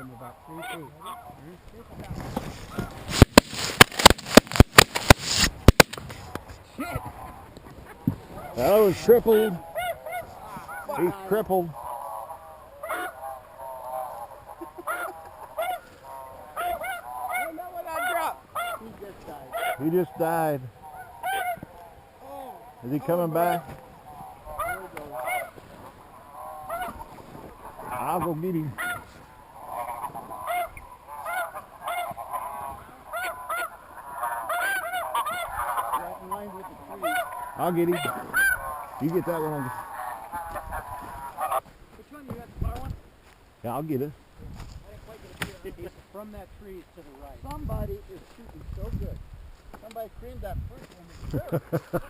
him about 3 feet. Shit! That was crippled. He's crippled. Oh, no, what I dropped? He just died. He just died. Oh. Is he coming back? There he goes. I'll go get him. Right in line with the tree. I'll get him. You get that one. Which one? You got the far one? Yeah, I'll get it. I didn't quite get a feel. It's from that tree to the right. Somebody is shooting so good. Somebody screamed that first one.